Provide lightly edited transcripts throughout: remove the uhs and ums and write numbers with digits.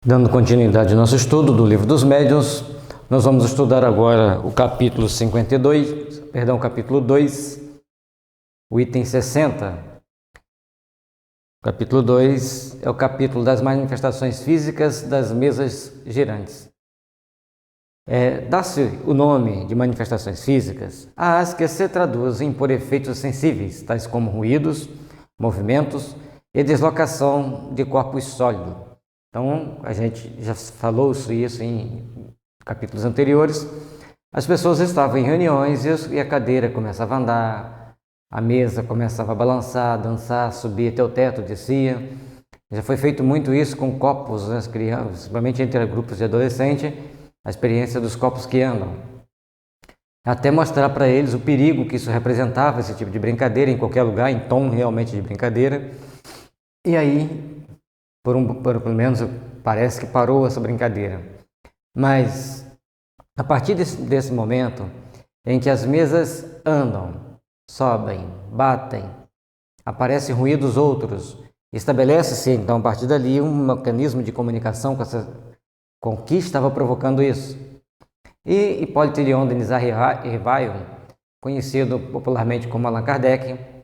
Dando continuidade ao nosso estudo do Livro dos Médiuns, nós vamos estudar agora o capítulo capítulo 2, o item 60. O capítulo 2 é o capítulo das manifestações físicas das mesas girantes. Dá-se o nome de manifestações físicas às que se traduzem por efeitos sensíveis, tais como ruídos, movimentos e deslocação de corpos sólidos. Então, a gente já falou isso em capítulos anteriores. As pessoas estavam em reuniões e a cadeira começava a andar, a mesa começava a balançar, dançar, subir até o teto, descia. Já foi feito muito isso com copos, né, as crianças, principalmente entre grupos de adolescentes, a experiência dos copos que andam. Até mostrar para eles o perigo que isso representava, esse tipo de brincadeira, em qualquer lugar, em tom realmente de brincadeira. E aí, pelo menos parece que parou essa brincadeira. Mas a partir desse momento em que as mesas andam, sobem, batem, aparecem ruídos outros, estabelece-se então a partir dali um mecanismo de comunicação com o que estava provocando isso. E Hipólito Yrion Denis Rivaio, conhecido popularmente como Allan Kardec,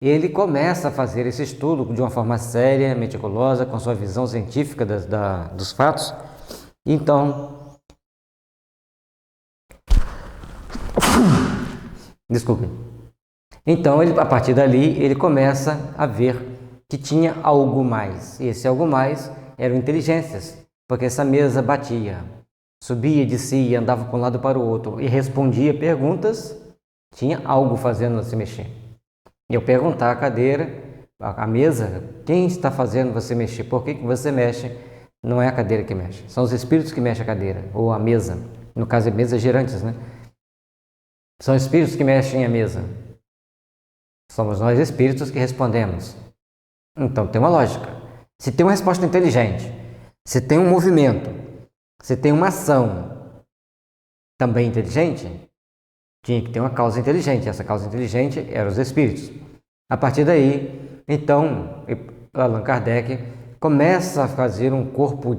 ele começa a fazer esse estudo de uma forma séria, meticulosa, com sua visão científica dos fatos. Então, desculpe. Então, a partir dali, ele começa a ver que tinha algo mais. E esse algo mais eram inteligências, porque essa mesa batia, subia, descia, andava para um lado para o outro e respondia perguntas, tinha algo fazendo se mexer. E eu perguntar à cadeira, à mesa, quem está fazendo você mexer? Por que você mexe? Não é a cadeira que mexe, são os espíritos que mexem a cadeira, ou a mesa. No caso, é mesas girantes, né? São espíritos que mexem a mesa. Somos nós espíritos que respondemos. Então, tem uma lógica. Se tem uma resposta inteligente, se tem um movimento, se tem uma ação também inteligente, tinha que ter uma causa inteligente. Essa causa inteligente eram os espíritos. A partir daí, então, Allan Kardec começa a fazer um corpo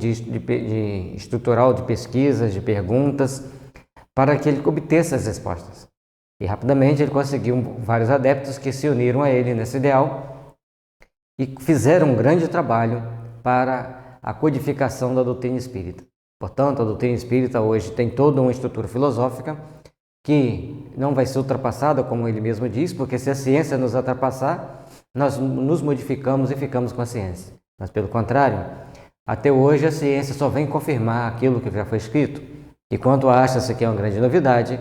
estrutural de pesquisas, de perguntas, para que ele obtesse as respostas. E rapidamente ele conseguiu vários adeptos que se uniram a ele nesse ideal e fizeram um grande trabalho para a codificação da doutrina espírita. Portanto, a doutrina espírita hoje tem toda uma estrutura filosófica que não vai ser ultrapassada, como ele mesmo diz, porque se a ciência nos ultrapassar, nós nos modificamos e ficamos com a ciência. Mas, pelo contrário, até hoje a ciência só vem confirmar aquilo que já foi escrito. E quando acha-se que é uma grande novidade,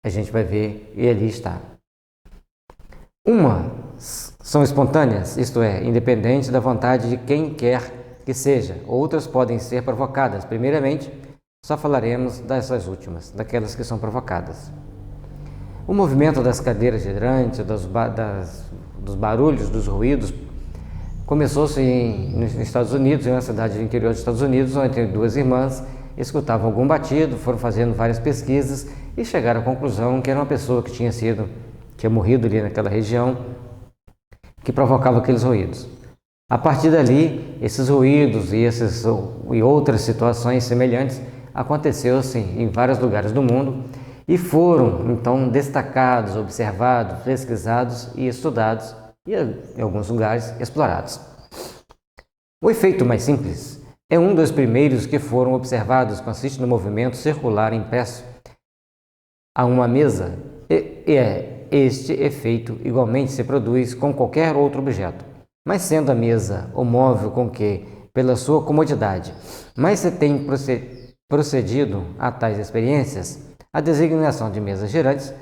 a gente vai ver e ali está. Umas são espontâneas, isto é, independentes da vontade de quem quer que seja. Outras podem ser provocadas. Primeiramente, só falaremos dessas últimas, daquelas que são provocadas. O movimento das cadeiras girantes, dos barulhos, dos ruídos, começou-se nos Estados Unidos, em uma cidade do interior dos Estados Unidos, onde duas irmãs escutavam algum batido, foram fazendo várias pesquisas e chegaram à conclusão que era uma pessoa que tinha morrido ali naquela região, que provocava aqueles ruídos. A partir dali, esses ruídos e outras situações semelhantes aconteceu-se em vários lugares do mundo e foram, então, destacados, observados, pesquisados e estudados e, em alguns lugares, explorados. O efeito mais simples é um dos primeiros que foram observados, consiste no movimento circular impresso a uma mesa este efeito igualmente se produz com qualquer outro objeto, mas sendo a mesa o móvel com que, pela sua comodidade, mais se tem procedido a tais experiências, a designação de mesas girantes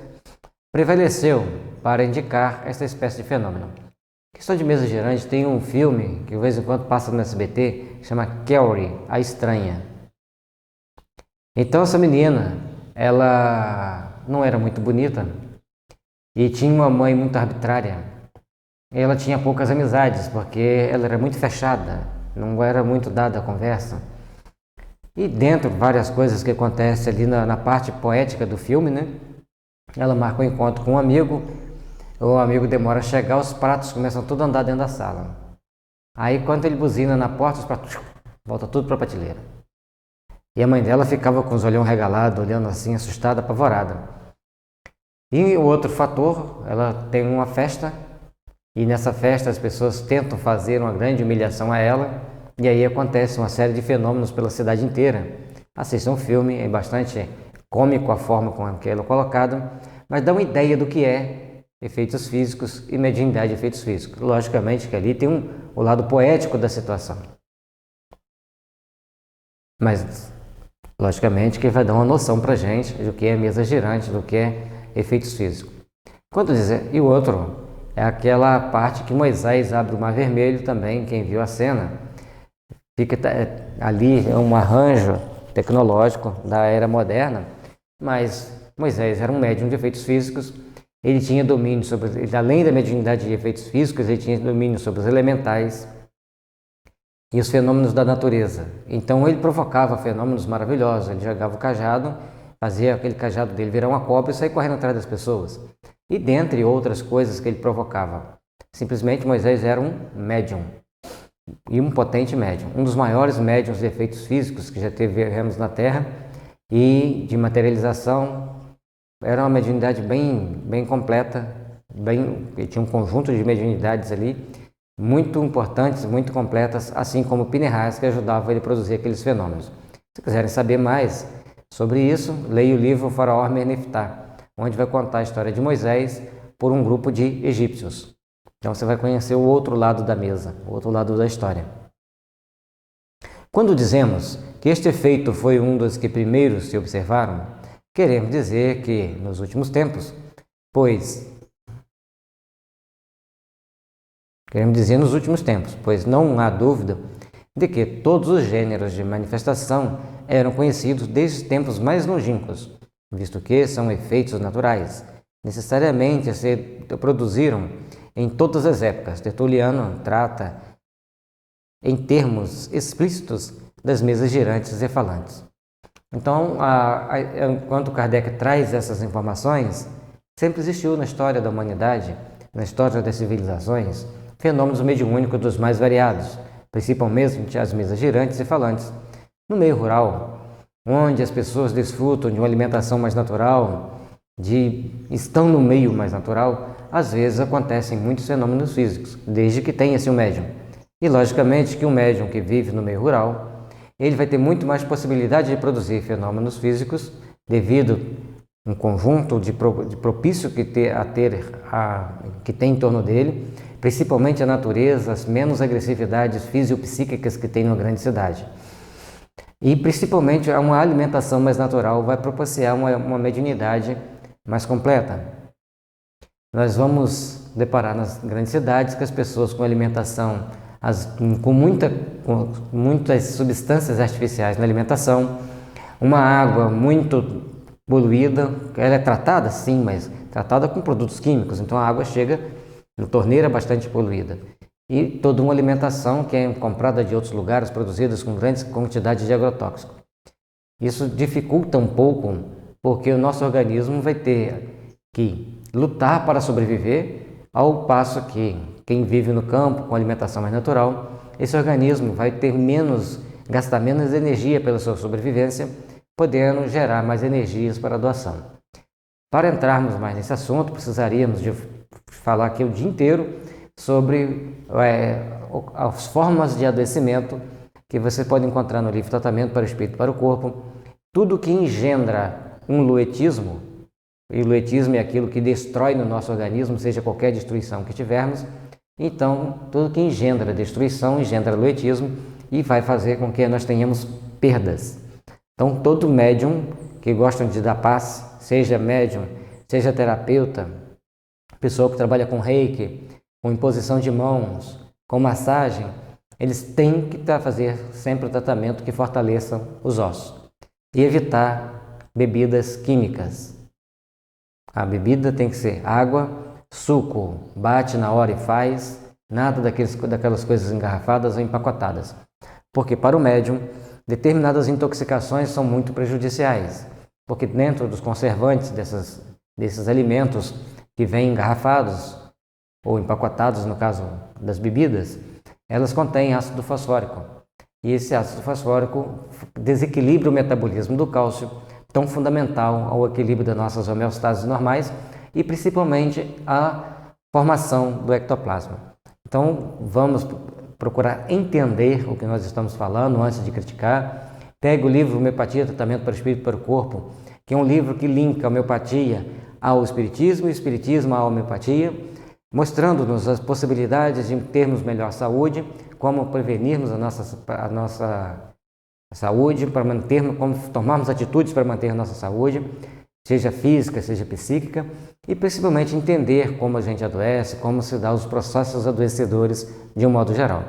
prevaleceu para indicar esta espécie de fenômeno. A questão de mesa girante tem um filme que de vez em quando passa no SBT, que chama Carrie, a Estranha. Então essa menina, ela não era muito bonita e tinha uma mãe muito arbitrária. Ela tinha poucas amizades, porque ela era muito fechada, não era muito dada a conversa. E dentro de várias coisas que acontecem ali na parte poética do filme, né? Ela marca um encontro com um amigo, o amigo demora a chegar, os pratos começam tudo a andar dentro da sala. Aí quando ele buzina na porta, os pratos volta tudo para a prateleira. E a mãe dela ficava com os olhão regalados, olhando assim, assustada, apavorada. E o outro fator, ela tem uma festa, e nessa festa as pessoas tentam fazer uma grande humilhação a ela, e aí acontece uma série de fenômenos pela cidade inteira. Assistam o filme, é bastante cômico a forma com que ele é colocado, mas dá uma ideia do que é efeitos físicos e mediunidade de efeitos físicos. Logicamente que ali tem o lado poético da situação. Mas, logicamente que vai dar uma noção para a gente do que é mesa girante, do que é efeitos físicos. Quando dizer, e o outro é aquela parte que Moisés abre o Mar Vermelho também, quem viu a cena. Fica ali, é um arranjo tecnológico da era moderna, mas Moisés era um médium de efeitos físicos, ele tinha domínio sobre, além da mediunidade de efeitos físicos, ele tinha domínio sobre os elementais e os fenômenos da natureza. Então ele provocava fenômenos maravilhosos, ele jogava o cajado, fazia aquele cajado dele virar uma cobra e sair correndo atrás das pessoas. E dentre outras coisas que ele provocava. Simplesmente Moisés era um médium. E um potente médium, um dos maiores médiums de efeitos físicos que já tivemos na Terra e de materialização. Era uma mediunidade bem completa, tinha um conjunto de mediunidades ali, muito importantes, muito completas, assim como Pinheiros, que ajudava ele a produzir aqueles fenômenos. Se quiserem saber mais sobre isso, leia o livro Faraó Mer-Neftá, onde vai contar a história de Moisés por um grupo de egípcios. Então você vai conhecer o outro lado da mesa, o outro lado da história. Quando dizemos que este efeito foi um dos que primeiro se observaram, queremos dizer que nos últimos tempos, pois não há dúvida de que todos os gêneros de manifestação eram conhecidos desde os tempos mais longínquos, visto que são efeitos naturais, necessariamente se produziram em todas as épocas. Tertuliano trata em termos explícitos das mesas girantes e falantes. Então, enquanto Kardec traz essas informações, sempre existiu na história da humanidade, na história das civilizações, fenômenos mediúnicos dos mais variados, principalmente as mesas girantes e falantes. No meio rural, onde as pessoas desfrutam de uma alimentação mais natural, estão no meio mais natural, às vezes acontecem muitos fenômenos físicos, desde que tenha-se um médium. E logicamente que um médium que vive no meio rural, ele vai ter muito mais possibilidade de produzir fenômenos físicos, devido a um conjunto de propício que tem em torno dele, principalmente a natureza, as menos agressividades fisiopsíquicas que tem numa grande cidade. E principalmente uma alimentação mais natural vai propiciar uma mediunidade mais completa. Nós vamos deparar nas grandes cidades que as pessoas com alimentação, com muitas substâncias artificiais na alimentação, uma água muito poluída, ela é tratada sim, mas tratada com produtos químicos, então a água chega na torneira bastante poluída. E toda uma alimentação que é comprada de outros lugares, produzidas com grandes quantidades de agrotóxico. Isso dificulta um pouco, porque o nosso organismo vai ter que lutar para sobreviver, ao passo que quem vive no campo com alimentação mais natural, esse organismo vai gastar menos energia pela sua sobrevivência, podendo gerar mais energias para a doação. Para entrarmos mais nesse assunto, precisaríamos de falar aqui o dia inteiro sobre as formas de adoecimento que você pode encontrar no livro Tratamento para o Espírito e para o Corpo. Tudo que engendra um luetismo, e o luetismo é aquilo que destrói no nosso organismo, seja qualquer destruição que tivermos, então tudo que engendra destruição, engendra luetismo e vai fazer com que nós tenhamos perdas. Então todo médium que gosta de dar paz, seja médium, seja terapeuta, pessoa que trabalha com reiki, com imposição de mãos, com massagem, eles têm que fazer sempre o tratamento que fortaleçam os ossos e evitar bebidas químicas. A bebida tem que ser água, suco, bate na hora e faz, nada daquelas coisas engarrafadas ou empacotadas. Porque para o médium, determinadas intoxicações são muito prejudiciais, porque dentro dos conservantes desses alimentos que vêm engarrafados ou empacotados, no caso das bebidas, elas contêm ácido fosfórico. e esse ácido fosfórico desequilibra o metabolismo do cálcio, tão fundamental ao equilíbrio das nossas homeostases normais e principalmente à formação do ectoplasma. Então, vamos procurar entender o que nós estamos falando antes de criticar. Pegue o livro Homeopatia, Tratamento para o Espírito e para o Corpo, que é um livro que linka a homeopatia ao espiritismo e o espiritismo à homeopatia, mostrando-nos as possibilidades de termos melhor saúde, como prevenirmos a nossa saúde, para mantermos, como tomarmos atitudes para manter a nossa saúde, seja física, seja psíquica, e principalmente entender como a gente adoece, como se dá os processos adoecedores de um modo geral.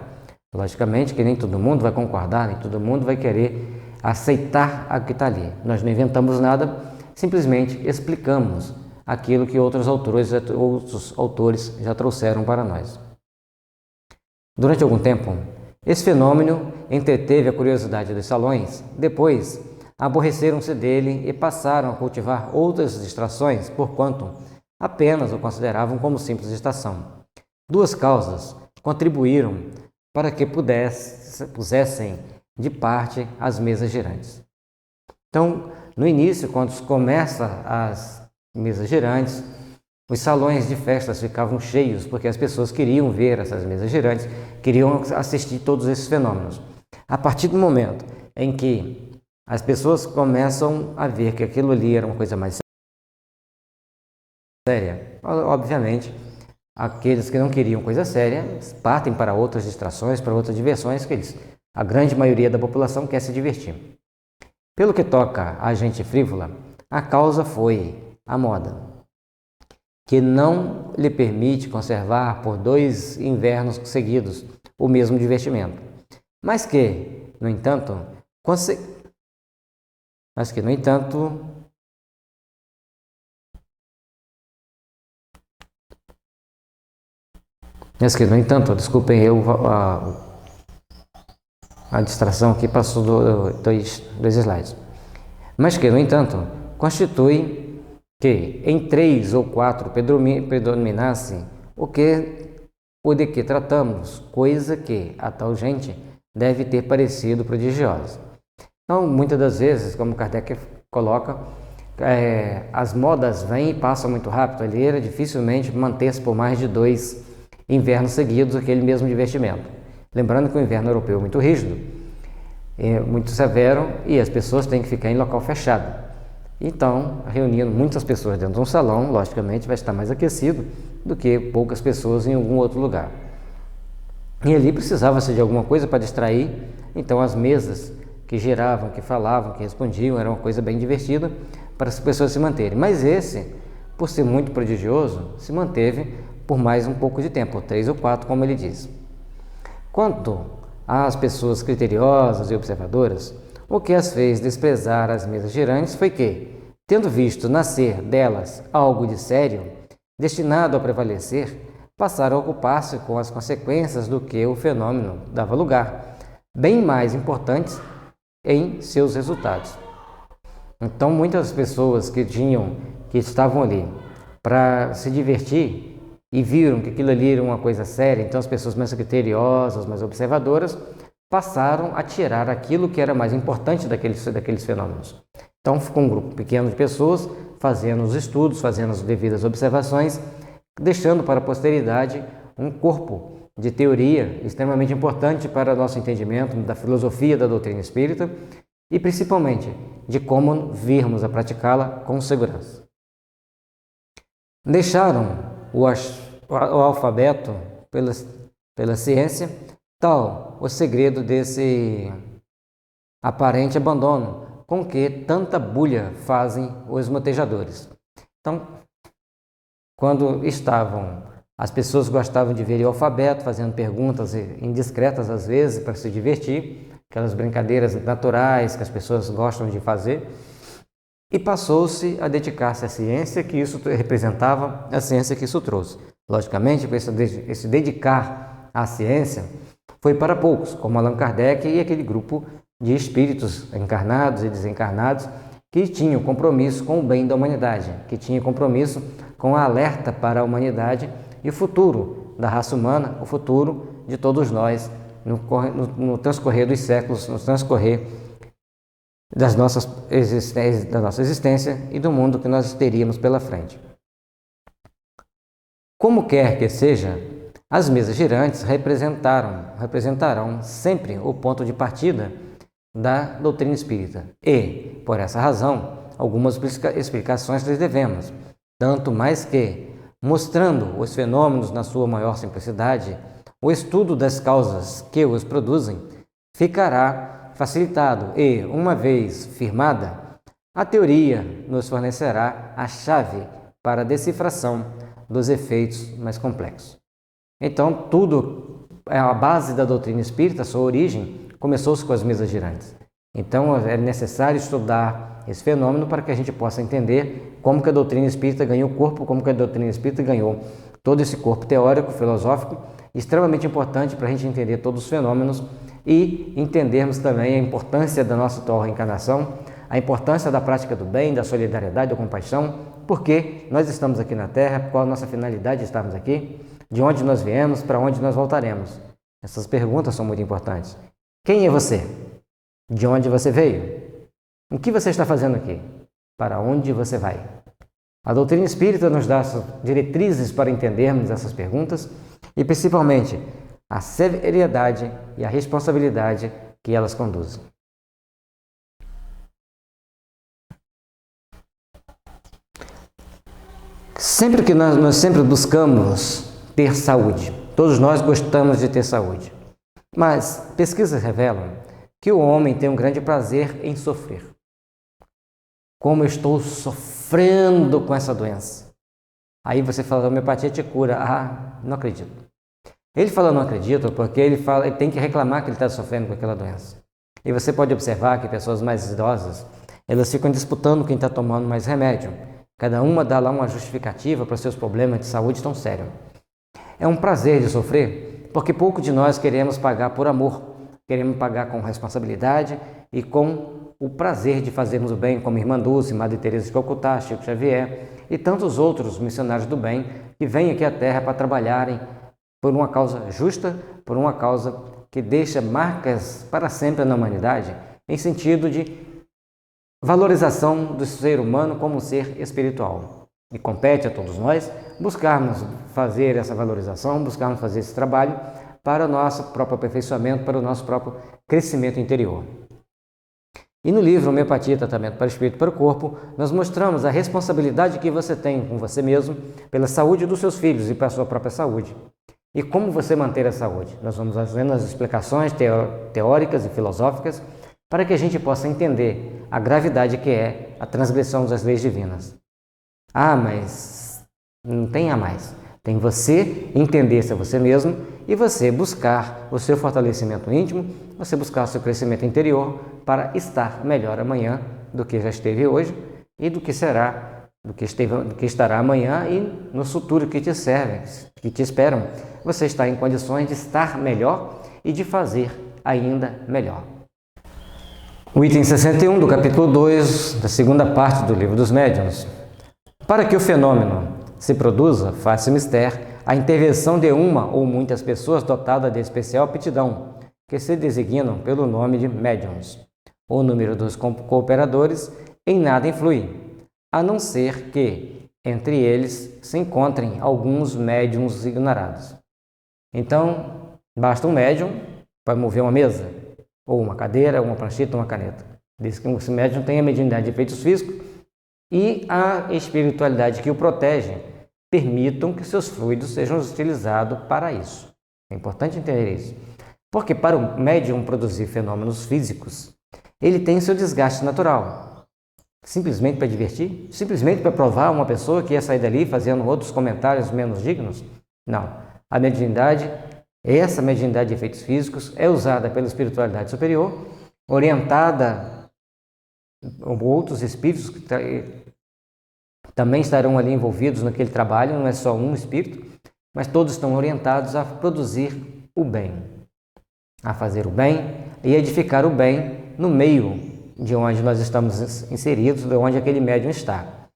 Logicamente que nem todo mundo vai concordar, nem todo mundo vai querer aceitar o que está ali. Nós não inventamos nada, simplesmente explicamos aquilo que outros autores já trouxeram para nós. Durante algum tempo, esse fenômeno entreteve a curiosidade dos salões. Depois, aborreceram-se dele e passaram a cultivar outras distrações, porquanto apenas o consideravam como simples distração. Duas causas contribuíram para que pusessem de parte as mesas girantes. Então, no início, quando começam as mesas girantes, os salões de festas ficavam cheios, porque as pessoas queriam ver essas mesas girantes, queriam assistir todos esses fenômenos. A partir do momento em que as pessoas começam a ver que aquilo ali era uma coisa mais séria, obviamente, aqueles que não queriam coisa séria partem para outras distrações, para outras diversões, que a grande maioria da população quer se divertir. Pelo que toca a gente frívola, a causa foi a moda, que não lhe permite conservar por 2 invernos seguidos o mesmo divertimento, mas que, no entanto, desculpem a distração aqui passou dois slides, mas que, no entanto, constitui que em 3 ou 4 predominasse o de que tratamos, coisa que a tal gente deve ter parecido prodigiosa. Então, muitas das vezes, como Kardec coloca, as modas vêm e passam muito rápido. Ele era dificilmente manter-se por mais de 2 invernos seguidos aquele mesmo divertimento. Lembrando que o inverno europeu é muito rígido, muito severo, e as pessoas têm que ficar em local fechado. Então, reunindo muitas pessoas dentro de um salão, logicamente vai estar mais aquecido do que poucas pessoas em algum outro lugar. E ali precisava-se de alguma coisa para distrair, então as mesas que giravam, que falavam, que respondiam, era uma coisa bem divertida para as pessoas se manterem. Mas esse, por ser muito prodigioso, se manteve por mais um pouco de tempo, 3 ou 4, como ele diz. Quanto às pessoas criteriosas e observadoras, o que as fez desprezar as mesas girantes foi que, tendo visto nascer delas algo de sério, destinado a prevalecer, passaram a ocupar-se com as consequências do que o fenômeno dava lugar, bem mais importantes em seus resultados. Então, muitas pessoas que estavam ali para se divertir e viram que aquilo ali era uma coisa séria, então as pessoas mais criteriosas, mais observadoras, passaram a tirar aquilo que era mais importante daqueles fenômenos. Então, ficou um grupo pequeno de pessoas fazendo os estudos, fazendo as devidas observações, deixando para a posteridade um corpo de teoria extremamente importante para nosso entendimento da filosofia da doutrina espírita e, principalmente, de como virmos a praticá-la com segurança. Deixaram o alfabeto pela ciência, tal o segredo desse aparente abandono com que tanta bulha fazem os motejadores. Então, quando as pessoas gostavam de ver o alfabeto, fazendo perguntas indiscretas às vezes para se divertir, aquelas brincadeiras naturais que as pessoas gostam de fazer, e passou-se a dedicar-se à ciência que isso representava, a ciência que isso trouxe. Logicamente, esse dedicar à ciência foi para poucos, como Allan Kardec e aquele grupo de espíritos encarnados e desencarnados que tinham compromisso com o bem da humanidade, que tinham compromisso com a alerta para a humanidade e o futuro da raça humana, o futuro de todos nós no transcorrer dos séculos, no transcorrer da nossa existência e do mundo que nós teríamos pela frente. Como quer que seja, as mesas girantes representarão sempre o ponto de partida da doutrina espírita e, por essa razão, algumas explicações lhes devemos, tanto mais que, mostrando os fenômenos na sua maior simplicidade, o estudo das causas que os produzem ficará facilitado e, uma vez firmada, a teoria nos fornecerá a chave para a decifração dos efeitos mais complexos. Então, tudo, a base da doutrina espírita, sua origem, começou-se com as mesas girantes. Então, é necessário estudar esse fenômeno para que a gente possa entender como que a doutrina espírita ganhou corpo, como que a doutrina espírita ganhou todo esse corpo teórico, filosófico, extremamente importante para a gente entender todos os fenômenos e entendermos também a importância da nossa atual reencarnação, a importância da prática do bem, da solidariedade, da compaixão, porque nós estamos aqui na Terra, qual a nossa finalidade de estarmos aqui, de onde nós viemos, para onde nós voltaremos. Essas perguntas são muito importantes. Quem é você? De onde você veio? O que você está fazendo aqui? Para onde você vai? A doutrina espírita nos dá diretrizes para entendermos essas perguntas e, principalmente, a seriedade e a responsabilidade que elas conduzem. Sempre que nós sempre buscamos ter saúde, todos nós gostamos de ter saúde, mas pesquisas revelam que o homem tem um grande prazer em sofrer. Como eu estou sofrendo com essa doença. Aí você fala, a homeopatia te cura. Ah, não acredito. Ele fala não acredito porque ele tem que reclamar que ele está sofrendo com aquela doença. E você pode observar que pessoas mais idosas, elas ficam disputando quem está tomando mais remédio. Cada uma dá lá uma justificativa para os seus problemas de saúde tão sérios. É um prazer de sofrer, porque pouco de nós queremos pagar por amor. Queremos pagar com responsabilidade e com o prazer de fazermos o bem, como Irmã Dulce, Madre Teresa de Calcutá, Chico Xavier e tantos outros missionários do bem que vêm aqui à Terra para trabalharem por uma causa justa, por uma causa que deixa marcas para sempre na humanidade, em sentido de valorização do ser humano como ser espiritual. E compete a todos nós buscarmos fazer essa valorização, buscarmos fazer esse trabalho para o nosso próprio aperfeiçoamento, para o nosso próprio crescimento interior. E no livro Homeopatia, Tratamento para o Espírito e para o Corpo, nós mostramos a responsabilidade que você tem com você mesmo, pela saúde dos seus filhos e para a sua própria saúde. E como você manter a saúde. Nós vamos fazendo as explicações teóricas e filosóficas para que a gente possa entender a gravidade que é a transgressão das leis divinas. Ah, mas não tem a mais. Tem você entender-se a você mesmo e você buscar o seu fortalecimento íntimo, você buscar o seu crescimento interior para estar melhor amanhã do que já esteve hoje e do que será, do que estará amanhã e no futuro que te servem, que te esperam. Você está em condições de estar melhor e de fazer ainda melhor. O item 61 do capítulo 2, da segunda parte do Livro dos Médiuns. Para que o fenômeno se produza, faz-se mister a intervenção de uma ou muitas pessoas dotadas de especial aptidão, que se designam pelo nome de médiuns. O número dos cooperadores em nada influi, a não ser que entre eles se encontrem alguns médiuns ignorados. Então, basta um médium para mover uma mesa, ou uma cadeira, uma prancheta, uma caneta. Diz que esse médium tem a mediunidade de efeitos físicos e a espiritualidade que o protege permitam que seus fluidos sejam utilizados para isso. É importante entender isso. Porque para o médium produzir fenômenos físicos, ele tem seu desgaste natural. Simplesmente para divertir? Simplesmente para provar uma pessoa que ia sair dali fazendo outros comentários menos dignos? Não. A mediunidade, essa mediunidade de efeitos físicos, é usada pela espiritualidade superior, orientada por outros espíritos que também estarão ali envolvidos naquele trabalho, não é só um espírito, mas todos estão orientados a produzir o bem, a fazer o bem e edificar o bem no meio de onde nós estamos inseridos, de onde aquele médium está.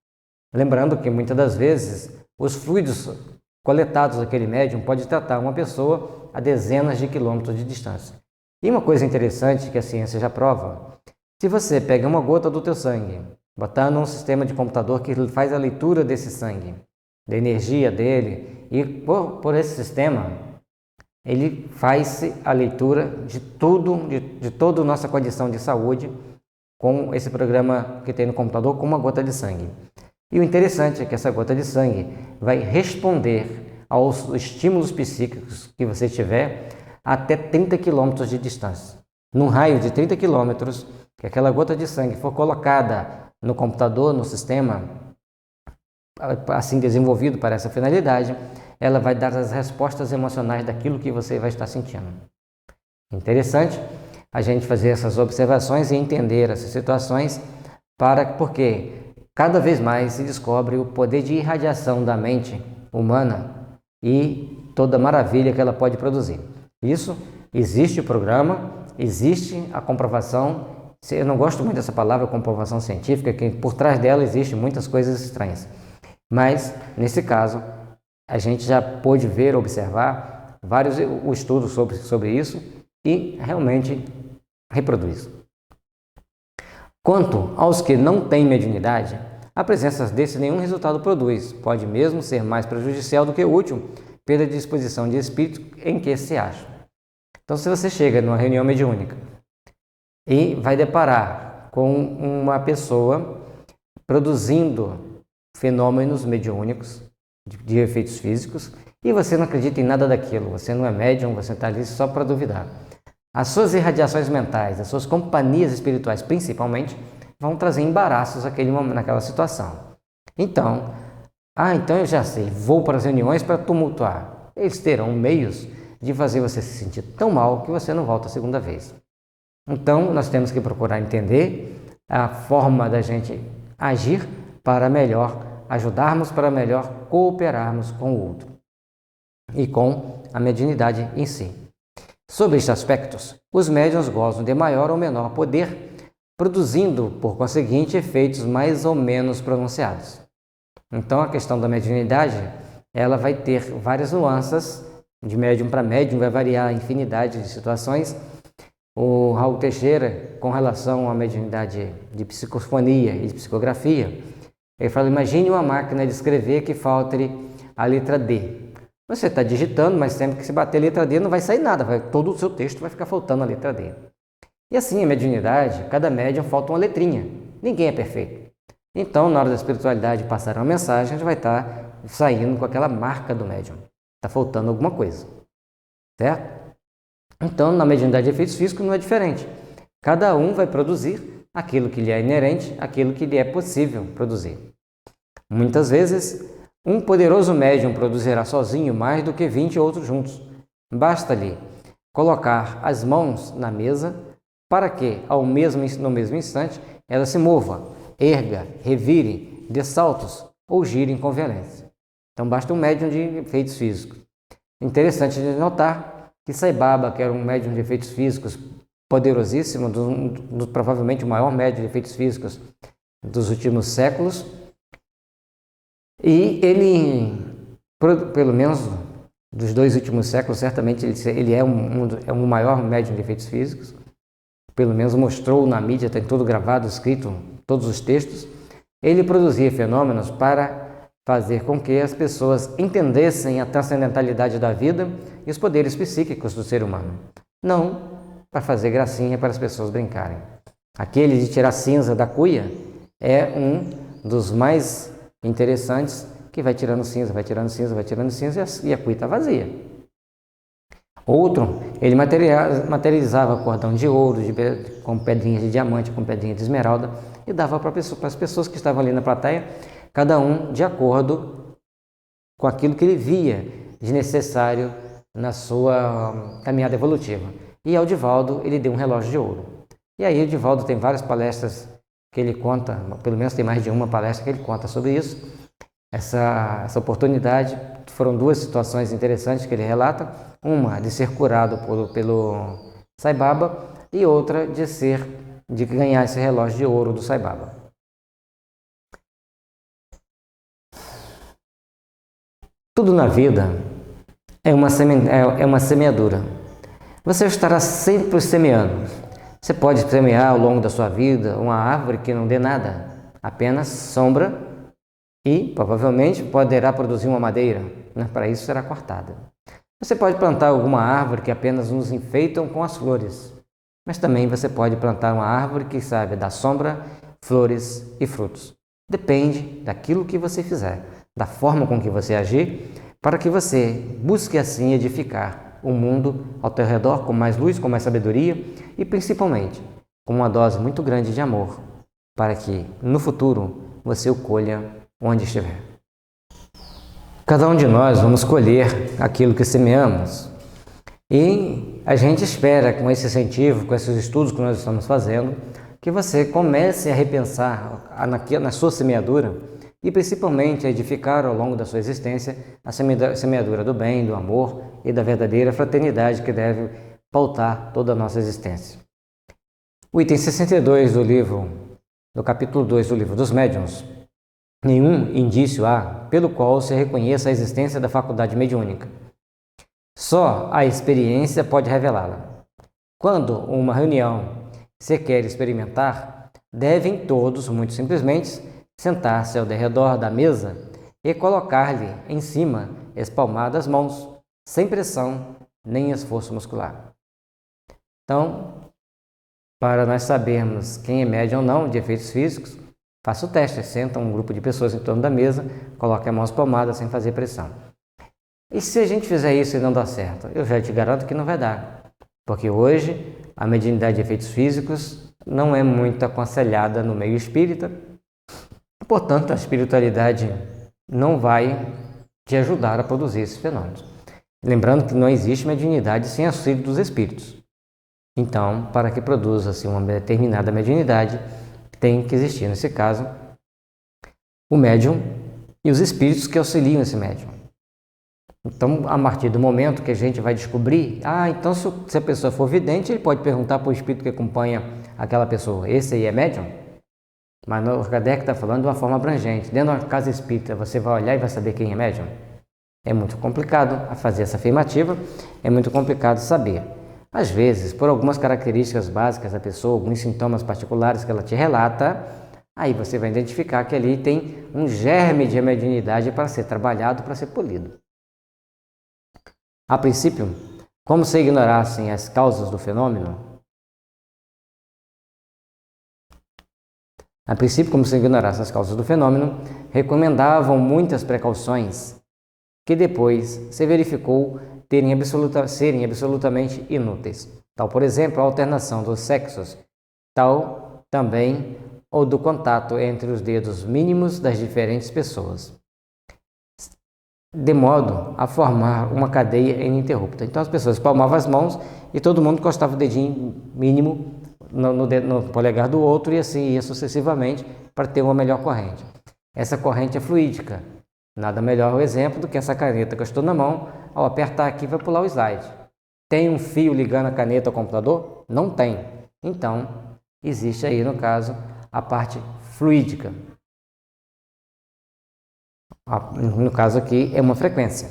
Lembrando que muitas das vezes os fluidos coletados daquele médium pode tratar uma pessoa a dezenas de quilômetros de distância. E uma coisa interessante que a ciência já prova, se você pega uma gota do teu sangue, botar num sistema de computador que faz a leitura desse sangue, da energia dele, e por esse sistema, ele faz a leitura de tudo, de toda a nossa condição de saúde, com esse programa que tem no computador, com uma gota de sangue. E o interessante é que essa gota de sangue vai responder aos estímulos psíquicos que você tiver até 30 quilômetros de distância. Num raio de 30 quilômetros, que aquela gota de sangue for colocada no computador, no sistema, assim desenvolvido para essa finalidade, ela vai dar as respostas emocionais daquilo que você vai estar sentindo. Interessante a gente fazer essas observações e entender essas situações, porque cada vez mais se descobre o poder de irradiação da mente humana e toda a maravilha que ela pode produzir. Isso, existe o programa, existe a comprovação. Eu não gosto muito dessa palavra comprovação científica, que por trás dela existem muitas coisas estranhas. Mas, nesse caso, a gente já pôde ver, observar vários estudos sobre isso e realmente reproduz. Quanto aos que não têm mediunidade, a presença desse nenhum resultado produz, pode mesmo ser mais prejudicial do que útil pela disposição de espírito em que se acha. Então, se você chega numa reunião mediúnica e vai deparar com uma pessoa produzindo fenômenos mediúnicos de efeitos físicos e você não acredita em nada daquilo, você não é médium, você está ali só para duvidar. As suas irradiações mentais, as suas companhias espirituais principalmente, vão trazer embaraços naquela situação. Então eu já sei, vou para as reuniões para tumultuar. Eles terão meios de fazer você se sentir tão mal que você não volta a segunda vez. Então, nós temos que procurar entender a forma da gente agir para melhor ajudarmos, para melhor cooperarmos com o outro e com a mediunidade em si. Sobre estes aspectos, os médiuns gozam de maior ou menor poder, produzindo, por conseguinte, efeitos mais ou menos pronunciados. Então, a questão da mediunidade, ela vai ter várias nuances, de médium para médium, vai variar a infinidade de situações. O Raul Teixeira, com relação à mediunidade de psicofonia e de psicografia, ele fala, imagine uma máquina de escrever que falte a letra D. Você está digitando, mas sempre que se bater a letra D não vai sair nada, todo o seu texto vai ficar faltando a letra D. E assim, a mediunidade, cada médium falta uma letrinha, ninguém é perfeito. Então, na hora da espiritualidade passar uma mensagem, a gente vai estar saindo com aquela marca do médium. Está faltando alguma coisa, certo? Então, na mediunidade de efeitos físicos não é diferente. Cada um vai produzir aquilo que lhe é inerente, aquilo que lhe é possível produzir. Muitas vezes, um poderoso médium produzirá sozinho mais do que 20 outros juntos. Basta-lhe colocar as mãos na mesa para que, no mesmo instante, ela se mova, erga, revire, dê saltos ou gire com violência. Então, basta um médium de efeitos físicos. Interessante de notar que Sai Baba, que era um médium de efeitos físicos poderosíssimo, provavelmente o maior médium de efeitos físicos dos últimos séculos, e ele, pelo menos dos 2 últimos séculos, certamente ele é um maior médium de efeitos físicos, pelo menos mostrou na mídia, tem tudo gravado, escrito, todos os textos. Ele produzia fenômenos para fazer com que as pessoas entendessem a transcendentalidade da vida e os poderes psíquicos do ser humano. Não para fazer gracinha para as pessoas brincarem. Aquele de tirar cinza da cuia é um dos mais interessantes, que vai tirando cinza, vai tirando cinza, vai tirando cinza e a cuia está vazia. Outro, ele materializava cordão de ouro, com pedrinhas de diamante, com pedrinha de esmeralda, e dava para as pessoas que estavam ali na plateia, cada um de acordo com aquilo que ele via de necessário na sua caminhada evolutiva. E ao Divaldo ele deu um relógio de ouro. E aí o Divaldo tem várias palestras que ele conta, pelo menos tem mais de uma palestra que ele conta sobre isso. Essa oportunidade, foram 2 situações interessantes que ele relata, uma de ser curado pelo Sai Baba e outra de ganhar esse relógio de ouro do Sai Baba. Tudo na vida é uma semeadura. Você estará sempre semeando. Você pode semear ao longo da sua vida uma árvore que não dê nada, apenas sombra, e provavelmente poderá produzir uma madeira, mas para isso será cortada. Você pode plantar alguma árvore que apenas nos enfeitam com as flores, mas também você pode plantar uma árvore que sabe dar sombra, flores e frutos. Depende daquilo que você fizer, da forma com que você agir, para que você busque assim edificar o mundo ao teu redor com mais luz, com mais sabedoria e principalmente com uma dose muito grande de amor, para que no futuro você o colha onde estiver. Cada um de nós vamos colher aquilo que semeamos e a gente espera, com esse incentivo, com esses estudos que nós estamos fazendo, que você comece a repensar na sua semeadura e principalmente a edificar ao longo da sua existência a semeadura do bem, do amor e da verdadeira fraternidade que deve pautar toda a nossa existência. O item 62 do capítulo 2 do livro dos Médiuns: nenhum indício há pelo qual se reconheça a existência da faculdade mediúnica. Só a experiência pode revelá-la. Quando uma reunião se quer experimentar, devem todos, muito simplesmente, sentar-se ao redor da mesa e colocar-lhe em cima espalmadas mãos, sem pressão nem esforço muscular. Então, para nós sabermos quem é médium ou não de efeitos físicos, faça o teste. Senta um grupo de pessoas em torno da mesa, coloque a mão espalmada sem fazer pressão. E se a gente fizer isso e não dá certo? Eu já te garanto que não vai dar, porque hoje a mediunidade de efeitos físicos não é muito aconselhada no meio espírita. Portanto, a espiritualidade não vai te ajudar a produzir esses fenômenos. Lembrando que não existe mediunidade sem auxílio dos espíritos. Então, para que produza-se uma determinada mediunidade, tem que existir, nesse caso, o médium e os espíritos que auxiliam esse médium. Então, a partir do momento que a gente vai descobrir, então se a pessoa for vidente, ele pode perguntar para o espírito que acompanha aquela pessoa: esse aí é médium? Mas o Kardec está falando de uma forma abrangente. Dentro de uma casa espírita, você vai olhar e vai saber quem é médium? É muito complicado a fazer essa afirmativa, é muito complicado saber. Às vezes, por algumas características básicas da pessoa, alguns sintomas particulares que ela te relata, aí você vai identificar que ali tem um germe de mediunidade para ser trabalhado, para ser polido. A princípio, como se ignorassem as causas do fenômeno, recomendavam muitas precauções que depois se verificou serem absolutamente inúteis. Tal, por exemplo, a alternação dos sexos, tal também ou do contato entre os dedos mínimos das diferentes pessoas, de modo a formar uma cadeia ininterrupta. Então as pessoas palmavam as mãos e todo mundo encostava o dedinho mínimo no polegar do outro e assim ia sucessivamente para ter uma melhor corrente. Essa corrente é fluídica. Nada melhor o exemplo do que essa caneta que eu estou na mão. Ao apertar aqui vai pular o slide. Tem um fio ligando a caneta ao computador? Não tem. Então, existe aí no caso a parte fluídica. No caso aqui é uma frequência.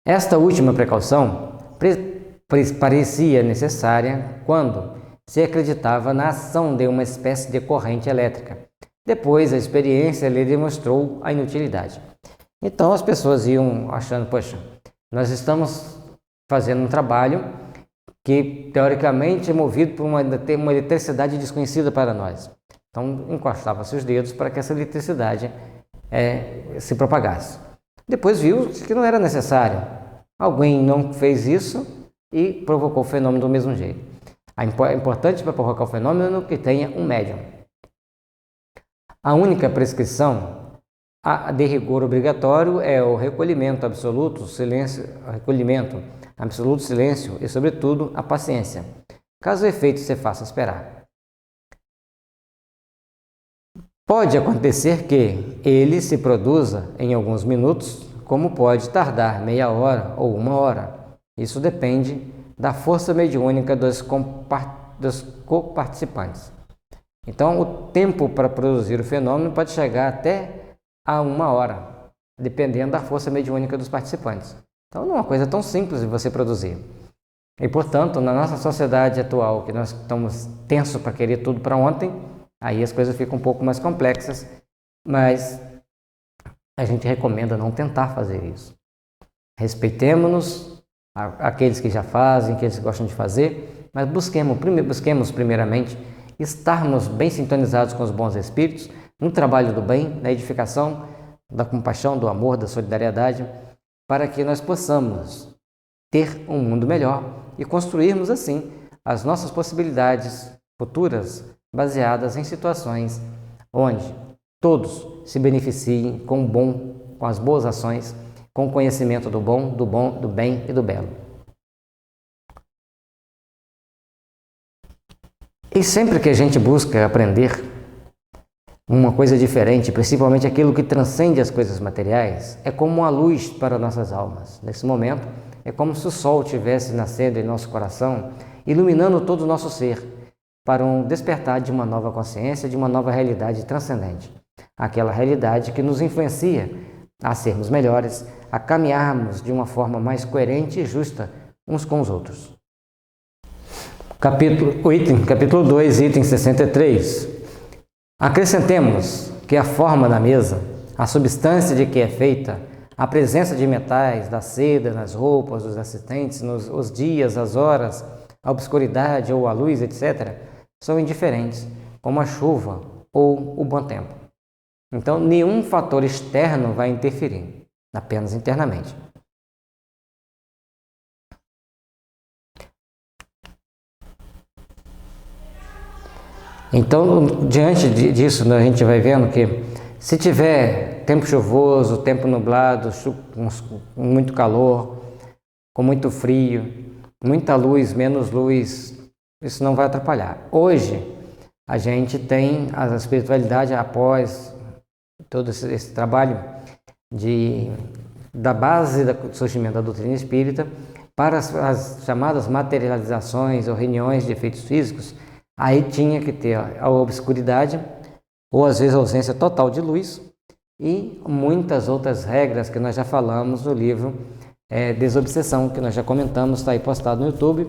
Esta última precaução parecia necessária quando se acreditava na ação de uma espécie de corrente elétrica. Depois, a experiência lhe demonstrou a inutilidade. Então, as pessoas iam achando, poxa, nós estamos fazendo um trabalho que, teoricamente, é movido por uma eletricidade desconhecida para nós. Então, encostava-se os dedos para que essa eletricidade se propagasse. Depois viu que não era necessário. Alguém não fez isso e provocou o fenômeno do mesmo jeito. É importante para provocar o fenômeno que tenha um médium. A única prescrição de rigor obrigatório é o recolhimento absoluto, silêncio e, sobretudo, a paciência, caso o efeito se faça esperar. Pode acontecer que ele se produza em alguns minutos, como pode tardar meia hora ou uma hora. Isso depende da força mediúnica dos coparticipantes. Então, o tempo para produzir o fenômeno pode chegar até a uma hora. dependendo da força mediúnica dos participantes. Então não é uma coisa tão simples de você produzir. E, portanto, na nossa sociedade atual, que nós estamos tensos para querer tudo para ontem, aí as coisas ficam um pouco mais complexas, mas a gente recomenda não tentar fazer isso. Respeitemos-nos, aqueles que já fazem, aqueles que gostam de fazer, mas busquemos primeiramente estarmos bem sintonizados com os bons espíritos, no trabalho do bem, na edificação, da compaixão, do amor, da solidariedade, para que nós possamos ter um mundo melhor e construirmos assim as nossas possibilidades futuras baseadas em situações onde todos se beneficiem com o bom, com as boas ações, com o conhecimento do bom, do bem e do belo. E sempre que a gente busca aprender uma coisa diferente, principalmente aquilo que transcende as coisas materiais, é como uma luz para nossas almas. Nesse momento, é como se o sol estivesse nascendo em nosso coração, iluminando todo o nosso ser, para um despertar de uma nova consciência, de uma nova realidade transcendente. Aquela realidade que nos influencia a sermos melhores, a caminharmos de uma forma mais coerente e justa uns com os outros. Capítulo 2, item 63. Acrescentemos que a forma da mesa, a substância de que é feita, a presença de metais, da seda, nas roupas dos assistentes, os dias, as horas, a obscuridade ou a luz, etc., são indiferentes, como a chuva ou o bom tempo. Então, nenhum fator externo vai interferir, apenas internamente. Então, diante disso, a gente vai vendo que se tiver tempo chuvoso, tempo nublado, com muito calor, com muito frio, muita luz, menos luz, isso não vai atrapalhar. Hoje, a gente tem a espiritualidade após todo esse trabalho da base do surgimento da doutrina espírita para as chamadas materializações ou reuniões de efeitos físicos. Aí tinha que ter a obscuridade, ou às vezes a ausência total de luz, e muitas outras regras que nós já falamos no livro Desobsessão, que nós já comentamos, está aí postado no YouTube.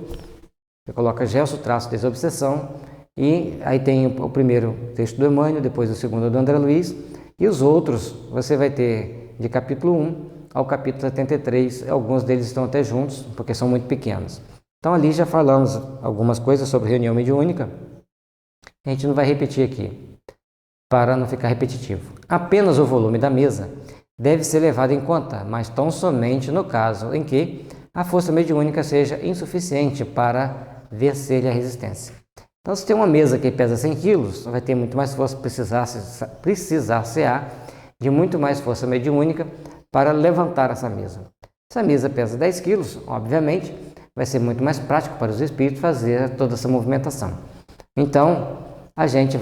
Você coloca Gelson-Desobsessão, e aí tem o primeiro texto do Emmanuel, depois o segundo do André Luiz, e os outros você vai ter de capítulo 1 ao capítulo 73, alguns deles estão até juntos, porque são muito pequenos. Então ali já falamos algumas coisas sobre reunião mediúnica, a gente não vai repetir aqui, para não ficar repetitivo. Apenas o volume da mesa deve ser levado em conta, mas tão somente no caso em que a força mediúnica seja insuficiente para vencer a resistência. Então, se tem uma mesa que pesa 100 kg, vai ter muito mais força, precisar-se-á de muito mais força mediúnica para levantar essa mesa. Se a mesa pesa 10 kg, obviamente, vai ser muito mais prático para os espíritos fazer toda essa movimentação. Então, a gente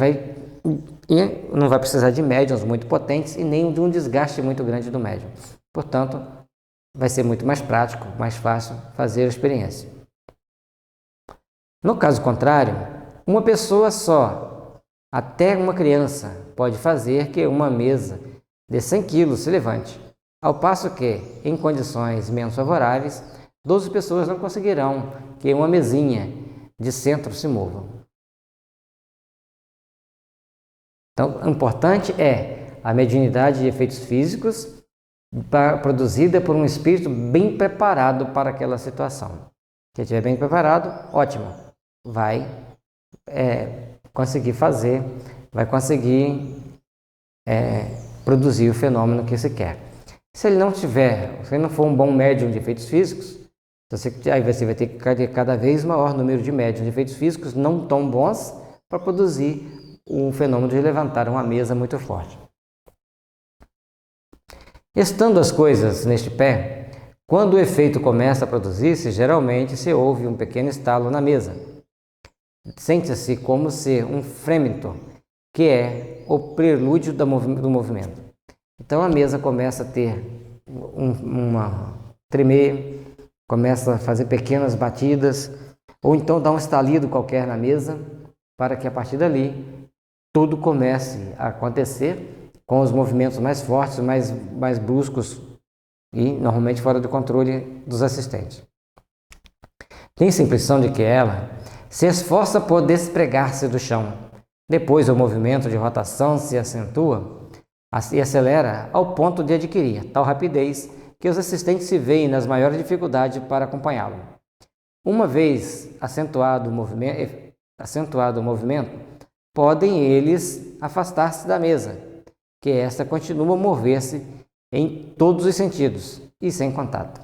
não vai precisar de médiuns muito potentes e nem de um desgaste muito grande do médium. Portanto, vai ser muito mais prático, mais fácil fazer a experiência. No caso contrário, uma pessoa só, até uma criança, pode fazer que uma mesa de 100 kg se levante, ao passo que, em condições menos favoráveis, 12 pessoas não conseguirão que uma mesinha de centro se mova. Então, o importante é a mediunidade de efeitos físicos produzida por um espírito bem preparado para aquela situação. Se estiver bem preparado, ótimo, vai conseguir fazer, vai conseguir produzir o fenômeno que se quer. Se ele não for um bom médium de efeitos físicos, aí você vai ter que ter cada vez maior número de médiuns de efeitos físicos não tão bons para produzir o fenômeno de levantar uma mesa muito forte. Estando as coisas neste pé, quando o efeito começa a produzir-se, geralmente se ouve um pequeno estalo na mesa. Sente-se como se um frêmito, que é o prelúdio do movimento. Então a mesa começa a ter tremer, começa a fazer pequenas batidas, ou então dá um estalido qualquer na mesa, para que a partir dali tudo comece a acontecer com os movimentos mais fortes, mais bruscos e normalmente fora do controle dos assistentes. Tem-se a impressão de que ela se esforça por despregar-se do chão. Depois o movimento de rotação se acentua e acelera ao ponto de adquirir tal rapidez que os assistentes se veem nas maiores dificuldades para acompanhá-lo. Uma vez acentuado o movimento, podem eles afastar-se da mesa, que esta continua a mover-se em todos os sentidos e sem contato.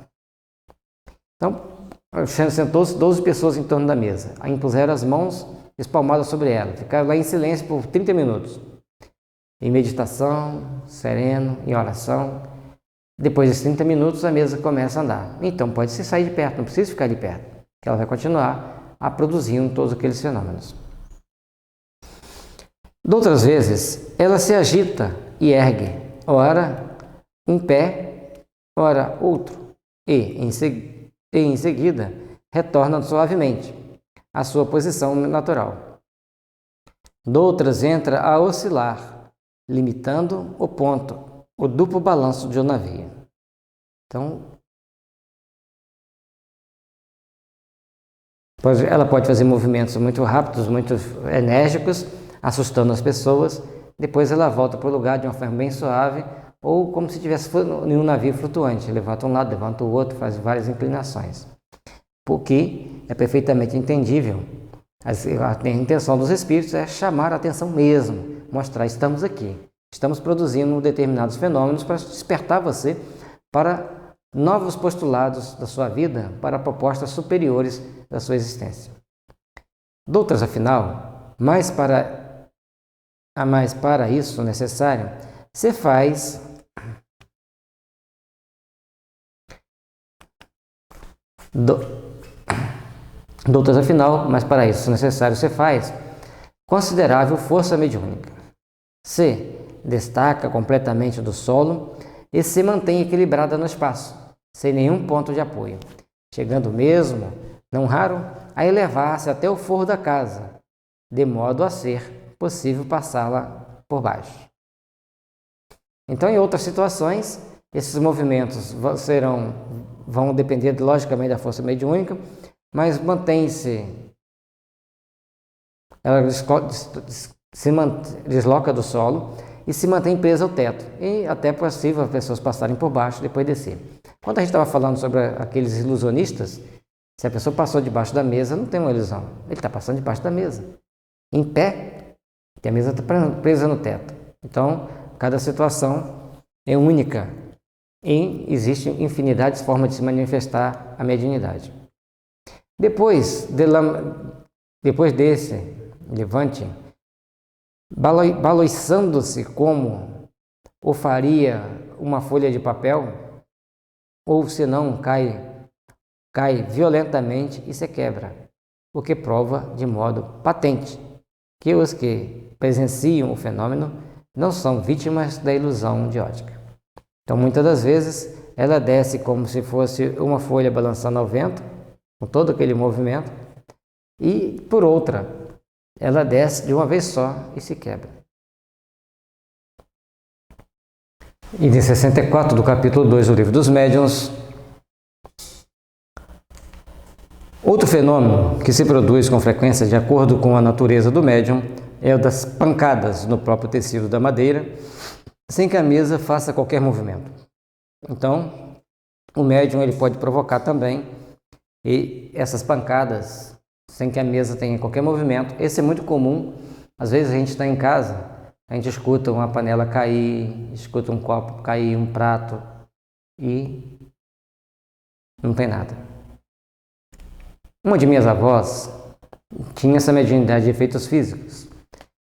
Então, sentou-se 12 pessoas em torno da mesa, aí impuseram as mãos espalmadas sobre ela, ficaram lá em silêncio por 30 minutos, em meditação, sereno, em oração. Depois de 30 minutos a mesa começa a andar. Então pode-se sair de perto, não precisa ficar de perto, que ela vai continuar a produzindo todos aqueles fenômenos. De outras vezes, ela se agita e ergue, ora um pé, ora outro, e em seguida retorna suavemente à sua posição natural. De outras, entra a oscilar, limitando o duplo balanço de um navio. Então, ela pode fazer movimentos muito rápidos, muito enérgicos, assustando as pessoas. Depois ela volta para o lugar de uma forma bem suave, ou como se estivesse em um navio flutuante. Levanta um lado, levanta o outro, faz várias inclinações. Porque é perfeitamente entendível. A intenção dos espíritos é chamar a atenção mesmo, mostrar: estamos aqui, estamos produzindo determinados fenômenos para despertar você para novos postulados da sua vida, para propostas superiores da sua existência. Doutras, afinal, mas para isso necessário, se faz Doutras, afinal, mas para isso necessário se faz considerável força mediúnica. Se destaca completamente do solo e se mantém equilibrada no espaço, sem nenhum ponto de apoio, chegando mesmo, não raro, a elevar-se até o forro da casa, de modo a ser possível passá-la por baixo. Então, em outras situações, esses movimentos vão depender logicamente da força mediúnica, mas ela se desloca do solo e se mantém presa ao teto, e até possível as pessoas passarem por baixo e depois descer. Quando a gente estava falando sobre aqueles ilusionistas, se a pessoa passou debaixo da mesa, não tem uma ilusão, ele está passando debaixo da mesa, em pé, e a mesa está presa no teto. Então, cada situação é única e existe infinidade de formas de se manifestar a mediunidade. Depois desse levante, balançando-se como o faria uma folha de papel, ou se não cai violentamente e se quebra, o que prova de modo patente que os que presenciam o fenômeno não são vítimas da ilusão de ótica. Então, muitas das vezes, ela desce como se fosse uma folha balançando ao vento, com todo aquele movimento, e, por outra, ela desce de uma vez só e se quebra. Item 64 do capítulo 2 do Livro dos Médiuns. Outro fenômeno que se produz com frequência de acordo com a natureza do médium é o das pancadas no próprio tecido da madeira, sem que a mesa faça qualquer movimento. Então, o médium ele pode provocar também e essas pancadas sem que a mesa tenha qualquer movimento. Esse é muito comum. Às vezes a gente está em casa, a gente escuta uma panela cair, escuta um copo cair, um prato, e não tem nada. Uma de minhas avós tinha essa mediunidade de efeitos físicos.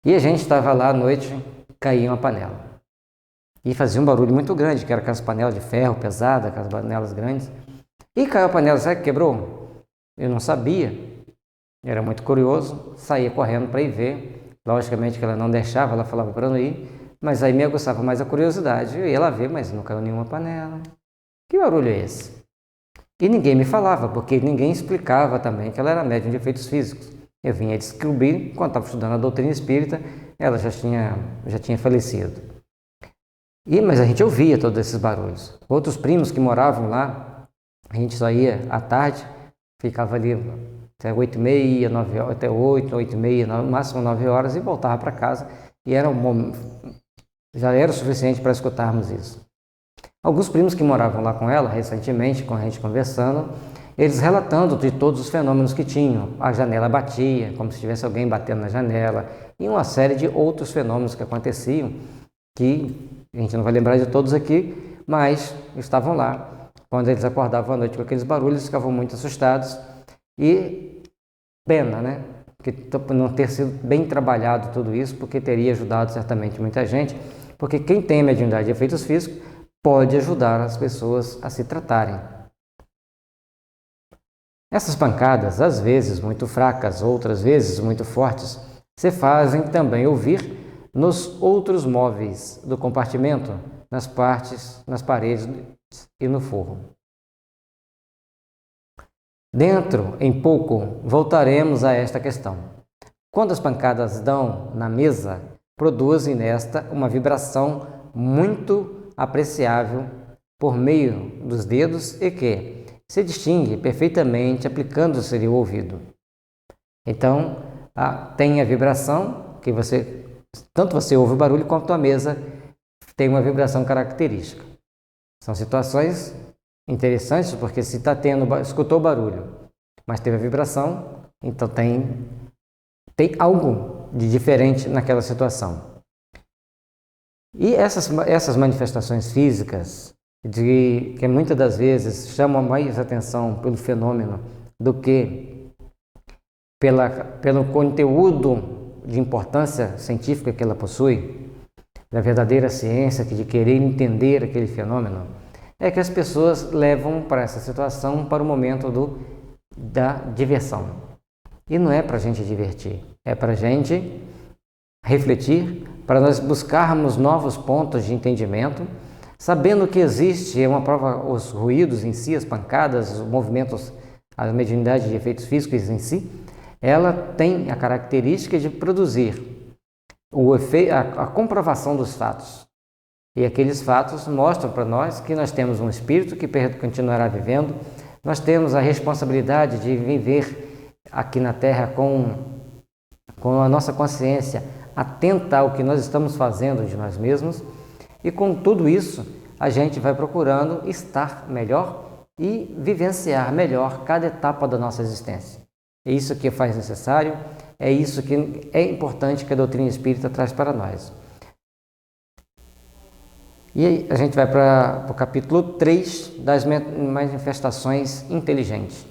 E a gente estava lá à noite, caía uma panela. E fazia um barulho muito grande, que era aquelas panelas de ferro pesada, aquelas panelas grandes. E caiu a panela, sabe que quebrou? Eu não sabia, era muito curioso, saía correndo para ir ver. Logicamente que ela não deixava, ela falava para não ir, mas aí me aguçava mais a curiosidade. Eu ia lá ver, mas não caiu nenhuma panela. Que barulho é esse? E ninguém me falava, porque ninguém explicava também que ela era médium de efeitos físicos. Eu vinha descobrir, quando estava estudando a doutrina espírita, ela já tinha falecido. Mas a gente ouvia todos esses barulhos. Outros primos que moravam lá, a gente só ia à tarde, ficava ali até 8h30, 9 horas, até 8, 8h30, no máximo 9 horas, e voltava para casa. E já era o suficiente para escutarmos isso. Alguns primos que moravam lá com ela, recentemente, com a gente conversando, eles relatando de todos os fenômenos que tinham. A janela batia, como se tivesse alguém batendo na janela, e uma série de outros fenômenos que aconteciam, que a gente não vai lembrar de todos aqui, mas estavam lá. Quando eles acordavam à noite com aqueles barulhos, ficavam muito assustados. E pena, né? Que não ter sido bem trabalhado tudo isso, porque teria ajudado certamente muita gente, porque quem tem a mediunidade de efeitos físicos pode ajudar as pessoas a se tratarem. Essas pancadas, às vezes muito fracas, outras vezes muito fortes, se fazem também ouvir nos outros móveis do compartimento, nas paredes e no forro. Dentro, em pouco, voltaremos a esta questão. Quando as pancadas dão na mesa, produzem nesta uma vibração muito apreciável por meio dos dedos e que se distingue perfeitamente aplicando-se ao ouvido. Então, tem a vibração que tanto você ouve o barulho quanto a mesa tem uma vibração característica. São situações interessantes, porque se escutou o barulho, mas teve a vibração, então tem algo de diferente naquela situação. E essas manifestações físicas, que muitas das vezes chamam mais atenção pelo fenômeno do que pelo conteúdo de importância científica que ela possui, da verdadeira ciência, de querer entender aquele fenômeno, é que as pessoas levam para essa situação para o momento da diversão. E não é para a gente divertir, é para a gente refletir, para nós buscarmos novos pontos de entendimento, sabendo que existe uma prova, os ruídos em si, as pancadas, os movimentos, a mediunidade de efeitos físicos em si, ela tem a característica de produzir a comprovação dos fatos. E aqueles fatos mostram para nós que nós temos um espírito que continuará vivendo, nós temos a responsabilidade de viver aqui na Terra com a nossa consciência atenta ao que nós estamos fazendo de nós mesmos, e com tudo isso a gente vai procurando estar melhor e vivenciar melhor cada etapa da nossa existência. É isso que faz necessário, é isso que é importante que a doutrina espírita traz para nós. E aí a gente vai para o capítulo 3 das manifestações inteligentes.